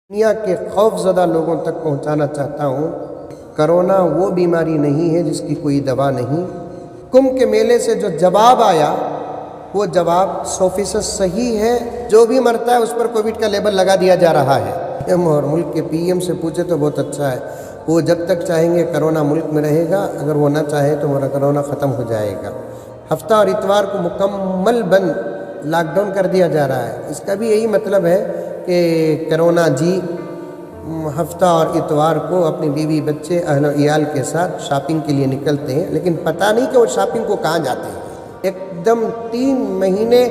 دنیا کے خوف زدہ لوگوں تک پہنچانا چاہتا ہوں، کرونا وہ بیماری نہیں ہے جس کی کوئی دوا نہیں۔ کمبھ کے میلے سے جو جواب آیا وہ جواب 100% صحیح ہے۔ جو بھی مرتا ہے اس پر کووڈ کا لیبل لگا دیا جا رہا ہے۔ اور ملک کے پی ایم سے پوچھے تو بہت اچھا ہے، وہ جب تک چاہیں گے کرونا ملک میں رہے گا، اگر وہ نہ چاہے تو کرونا ختم ہو جائے گا۔ ہفتہ اور اتوار کو مکمل بند لاک ڈاؤن کر دیا جا رہا ہے۔ اس کا بھی یہی مطلب ہے کہ کرونا جی ہفتہ اور اتوار کو اپنی بیوی بچے اہل و عیال کے ساتھ شاپنگ کے لیے نکلتے ہیں، لیکن پتہ نہیں کہ وہ شاپنگ کو کہاں جاتے ہیں۔ ایک دم 3 مہینے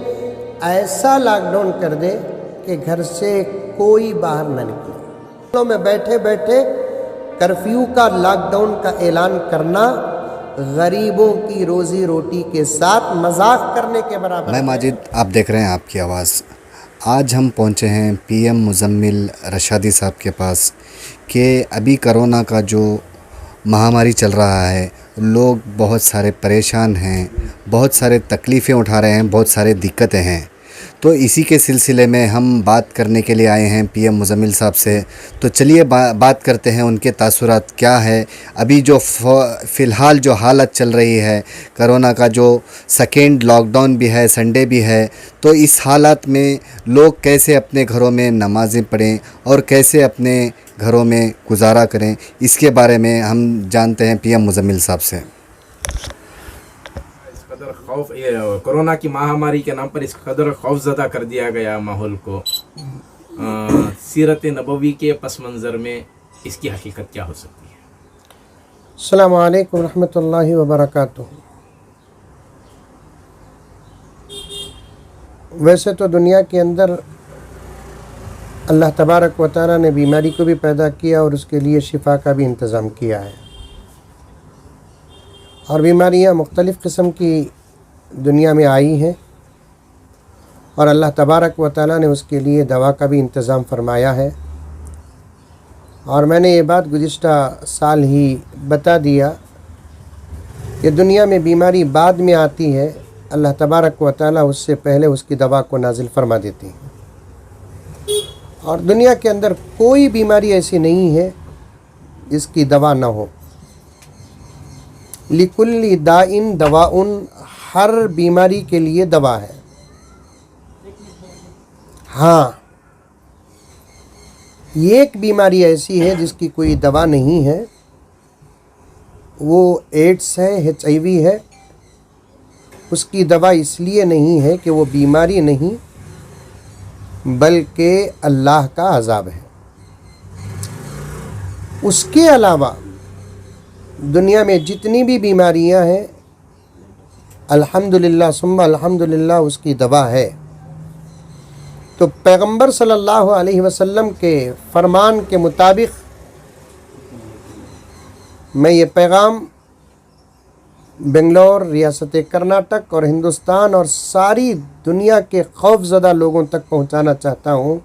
ایسا لاک ڈاؤن کر دے کہ گھر سے کوئی باہر نہ نکلے۔ گھروں میں بیٹھے بیٹھے کرفیو کا لاک ڈاؤن کا اعلان کرنا غریبوں کی روزی روٹی کے ساتھ مذاق کرنے کے برابر ہے۔ میں ماجد، آپ دیکھ رہے ہیں آپ کی آواز۔ آج ہم پہنچے ہیں پی ایم مزمل رشادی صاحب کے پاس کہ ابھی کرونا کا جو مہاماری چل رہا ہے، لوگ بہت سارے پریشان ہیں، بہت سارے تکلیفیں اٹھا رہے ہیں، بہت سارے دقتیں ہیں۔ تو اسی کے سلسلے میں ہم بات کرنے کے لیے آئے ہیں پی ایم مزمل صاحب سے۔ تو چلیے بات کرتے ہیں ان کے تاثرات کیا ہے، ابھی جو فی الحال جو حالت چل رہی ہے، کرونا کا جو سیکنڈ لاک ڈاؤن بھی ہے، سنڈے بھی ہے، تو اس حالات میں لوگ کیسے اپنے گھروں میں نمازیں پڑھیں اور کیسے اپنے گھروں میں گزارا کریں، اس کے بارے میں ہم جانتے ہیں پی ایم مزمل صاحب سے۔ خوف کورونا کی مہاماری کے نام پر اس قدر خوف زدہ کر دیا گیا ماحول کو، سیرت نبوی کے پس منظر میں اس کی حقیقت کیا ہو سکتی ہے؟ السلام علیکم ورحمۃ اللہ وبرکاتہ۔ ویسے تو دنیا کے اندر اللہ تبارک و تعالیٰ نے بیماری کو بھی پیدا کیا اور اس کے لیے شفا کا بھی انتظام کیا ہے، اور بیماریاں مختلف قسم کی دنیا میں آئی ہیں، اور اللہ تبارک و تعالیٰ نے اس کے لیے دوا کا بھی انتظام فرمایا ہے۔ اور میں نے یہ بات گزشتہ سال ہی بتا دیا کہ دنیا میں بیماری بعد میں آتی ہے، اللہ تبارک و تعالیٰ اس سے پہلے اس کی دوا کو نازل فرما دیتے ہیں۔ اور دنیا کے اندر کوئی بیماری ایسی نہیں ہے جس کی دوا نہ ہو۔ لِكُلِّ دَاءٍ دَوَاءٌ، ہر بیماری کے لیے دوا ہے۔ ہاں، یہ ایک بیماری ایسی ہے جس کی کوئی دوا نہیں ہے، وہ ایڈس ہے، HIV ہے۔ اس کی دوا اس لیے نہیں ہے کہ وہ بیماری نہیں بلکہ اللہ کا عذاب ہے۔ اس کے علاوہ دنیا میں جتنی بھی بیماریاں ہیں، الحمدللہ ثم الحمدللہ اس کی دوا ہے۔ تو پیغمبر صلی اللہ علیہ وسلم کے فرمان کے مطابق میں یہ پیغام بنگلور، ریاست کرناٹک اور ہندوستان اور ساری دنیا کے خوف زدہ لوگوں تک پہنچانا چاہتا ہوں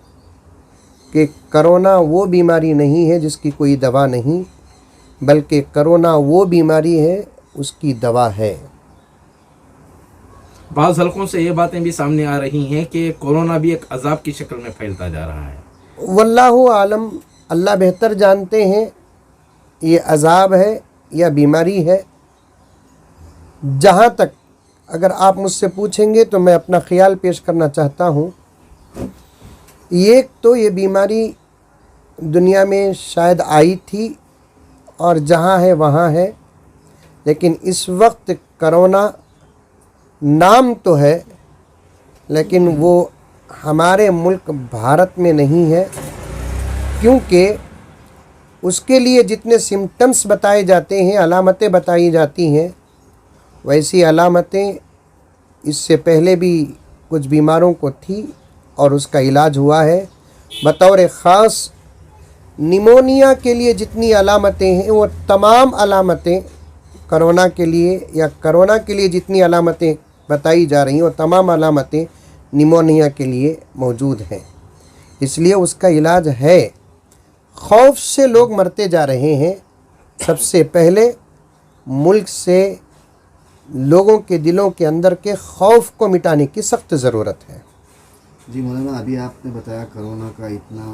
کہ کرونا وہ بیماری نہیں ہے جس کی کوئی دوا نہیں، بلکہ کرونا وہ بیماری ہے، اس کی دوا ہے۔ بعض حلقوں سے یہ باتیں بھی سامنے آ رہی ہیں کہ کورونا بھی ایک عذاب کی شکل میں پھیلتا جا رہا ہے۔ واللہ عالم، اللہ بہتر جانتے ہیں یہ عذاب ہے یا بیماری ہے۔ جہاں تک اگر آپ مجھ سے پوچھیں گے تو میں اپنا خیال پیش کرنا چاہتا ہوں۔ ایک تو یہ بیماری دنیا میں شاید آئی تھی اور جہاں ہے وہاں ہے، لیکن اس وقت کرونا نام تو ہے لیکن وہ ہمارے ملک بھارت میں نہیں ہے، کیونکہ اس کے لیے جتنے سمٹمز بتائے جاتے ہیں، علامتیں بتائی جاتی ہیں، ویسی علامتیں اس سے پہلے بھی کچھ بیماروں کو تھی اور اس کا علاج ہوا ہے۔ بطور خاص نیمونیا کے لیے جتنی علامتیں ہیں وہ تمام علامتیں کرونا کے لیے، یا کرونا کے لیے جتنی علامتیں بتائی جا رہی ہیں وہ تمام علامتیں نیمونیا کے لیے موجود ہیں، اس لیے اس کا علاج ہے۔ خوف سے لوگ مرتے جا رہے ہیں۔ سب سے پہلے ملک سے لوگوں کے دلوں کے اندر کے خوف کو مٹانے کی سخت ضرورت ہے۔ جی مولانا، ابھی آپ نے بتایا کرونا کا اتنا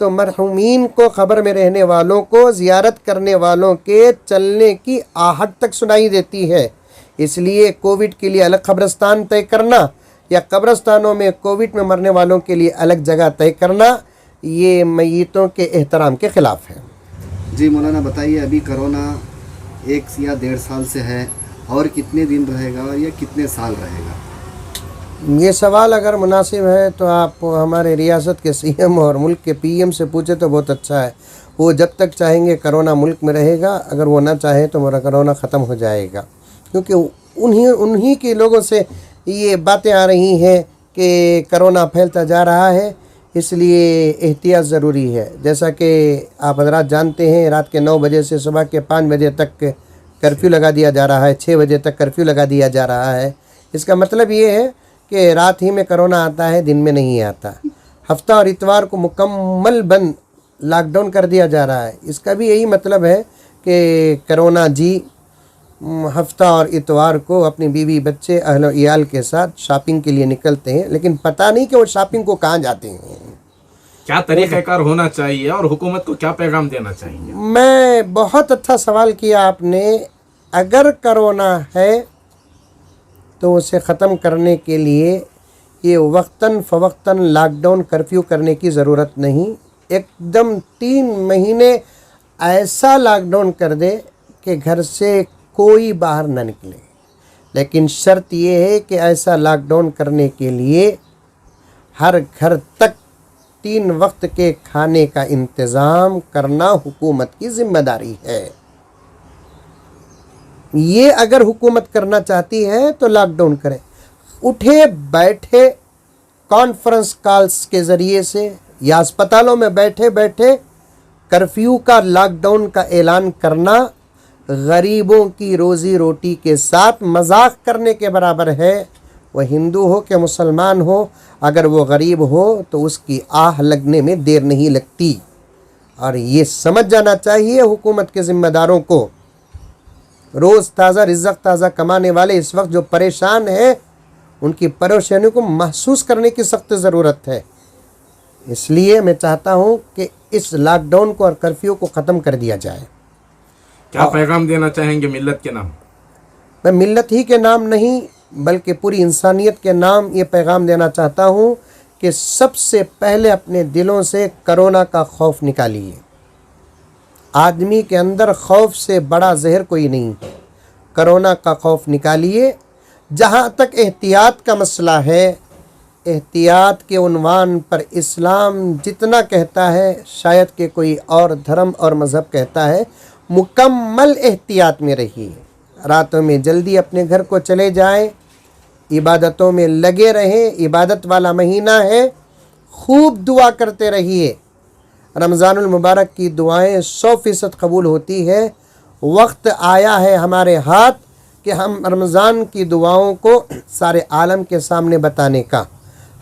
تو مرحومین کو قبر میں رہنے والوں کو زیارت کرنے والوں کے چلنے کی آہٹ تک سنائی دیتی ہے۔ اس لیے کووڈ کے لیے الگ قبرستان طے کرنا یا قبرستانوں میں کووڈ میں مرنے والوں کے لیے الگ جگہ طے کرنا یہ میتوں کے احترام کے خلاف ہے۔ جی مولانا بتائیے، ابھی کرونا 1 یا 1.5 سال سے ہے، اور کتنے دن رہے گا اور یہ کتنے سال رہے گا؟ یہ سوال اگر مناسب ہے تو آپ ہمارے ریاست کے سی ایم اور ملک کے پی ایم سے پوچھے تو بہت اچھا ہے۔ وہ جب تک چاہیں گے کرونا ملک میں رہے گا، اگر وہ نہ چاہے تو میرا کرونا ختم ہو جائے گا، کیونکہ انہی کے لوگوں سے یہ باتیں آ رہی ہیں کہ کرونا پھیلتا جا رہا ہے، اس لیے احتیاط ضروری ہے۔ جیسا کہ آپ حضرات جانتے ہیں، رات کے 9 بجے سے صبح کے 5 بجے تک کرفیو لگا دیا جا رہا ہے، 6 بجے تک کرفیو لگا دیا جا رہا ہے۔ اس کا مطلب یہ ہے کہ رات ہی میں کرونا آتا ہے، دن میں نہیں آتا۔ ہفتہ اور اتوار کو مکمل بند لاک ڈاؤن کر دیا جا رہا ہے، اس کا بھی یہی مطلب ہے کہ کرونا جی ہفتہ اور اتوار کو اپنی بیوی بچے اہل و عیال کے ساتھ شاپنگ کے لیے نکلتے ہیں، لیکن پتہ نہیں کہ وہ شاپنگ کو کہاں جاتے ہیں۔ کیا طریقہ کار ہونا چاہیے اور حکومت کو کیا پیغام دینا چاہیے؟ میں بہت اچھا سوال کیا آپ نے۔ اگر کرونا ہے تو اسے ختم کرنے کے لیے یہ وقتاً فوقتاً لاک ڈاؤن کرفیو کرنے کی ضرورت نہیں، ایک دم 3 مہینے ایسا لاک ڈاؤن کر دے کہ گھر سے کوئی باہر نہ نکلے۔ لیکن شرط یہ ہے کہ ایسا لاک ڈاؤن کرنے کے لیے ہر گھر تک 3 وقت کے کھانے کا انتظام کرنا حکومت کی ذمہ داری ہے۔ یہ اگر حکومت کرنا چاہتی ہے تو لاک ڈاؤن کرے، اٹھے بیٹھے کانفرنس کالز کے ذریعے سے یا اسپتالوں میں بیٹھے بیٹھے کرفیو کا لاک ڈاؤن کا اعلان کرنا غریبوں کی روزی روٹی کے ساتھ مذاق کرنے کے برابر ہے۔ وہ ہندو ہو کہ مسلمان ہو، اگر وہ غریب ہو تو اس کی آہ لگنے میں دیر نہیں لگتی، اور یہ سمجھ جانا چاہیے حکومت کے ذمہ داروں کو۔ روز تازہ رزق تازہ کمانے والے اس وقت جو پریشان ہیں، ان کی پریشانی کو محسوس کرنے کی سخت ضرورت ہے۔ اس لیے میں چاہتا ہوں کہ اس لاک ڈاؤن کو اور کرفیو کو ختم کر دیا جائے۔ کیا پیغام دینا چاہیں گے ملت کے نام؟ میں ملت ہی کے نام نہیں بلکہ پوری انسانیت کے نام یہ پیغام دینا چاہتا ہوں کہ سب سے پہلے اپنے دلوں سے کرونا کا خوف نکالیے۔ آدمی کے اندر خوف سے بڑا زہر کوئی نہیں، کرونا کا خوف نکالیے۔ جہاں تک احتیاط کا مسئلہ ہے، احتیاط کے عنوان پر اسلام جتنا کہتا ہے شاید کہ کوئی اور دھرم اور مذہب کہتا ہے، مکمل احتیاط میں رہیے۔ راتوں میں جلدی اپنے گھر کو چلے جائیں، عبادتوں میں لگے رہیں، عبادت والا مہینہ ہے، خوب دعا کرتے رہیے۔ رمضان المبارک کی دعائیں 100% قبول ہوتی ہے۔ وقت آیا ہے ہمارے ہاتھ کہ ہم رمضان کی دعاؤں کو سارے عالم کے سامنے بتانے کا۔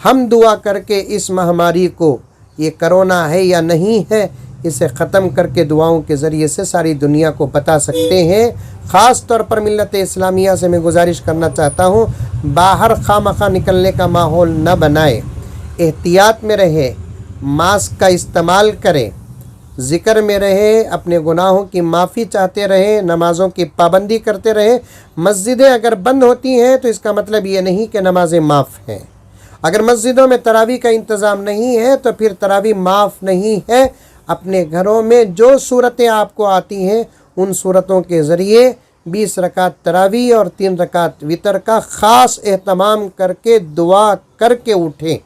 ہم دعا کر کے اس مہاماری کو، یہ کرونا ہے یا نہیں ہے، اسے ختم کر کے دعاؤں کے ذریعے سے ساری دنیا کو بتا سکتے ہیں۔ خاص طور پر ملت اسلامیہ سے میں گزارش کرنا چاہتا ہوں، باہر خواہ نکلنے کا ماحول نہ بنائے، احتیاط میں رہے، ماسک کا استعمال کرے، ذکر میں رہے، اپنے گناہوں کی معافی چاہتے رہیں، نمازوں کی پابندی کرتے رہیں۔ مسجدیں اگر بند ہوتی ہیں تو اس کا مطلب یہ نہیں کہ نمازیں معاف ہیں۔ اگر مسجدوں میں تراویح کا انتظام نہیں ہے تو پھر تراویح معاف نہیں ہے۔ اپنے گھروں میں جو صورتیں آپ کو آتی ہیں ان صورتوں کے ذریعے 20 رکعت تراویح اور 3 رکعت وتر کا خاص اہتمام کر کے دعا کر کے اٹھیں۔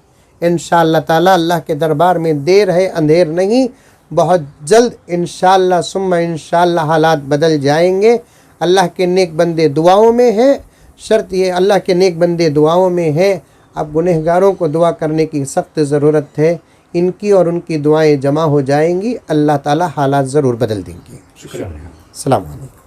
انشاءاللہ تعالیٰ اللہ کے دربار میں دیر ہے اندھیر نہیں، بہت جلد انشاءاللہ ثم انشاءاللہ حالات بدل جائیں گے۔ اللہ کے نیک بندے دعاؤں میں ہیں، شرط یہ اللہ کے نیک بندے دعاؤں میں ہیں۔ اب گنہگاروں کو دعا کرنے کی سخت ضرورت ہے، ان کی اور ان کی دعائیں جمع ہو جائیں گی، اللہ تعالیٰ حالات ضرور بدل دیں گے۔ شکریہ۔ السلام علیکم۔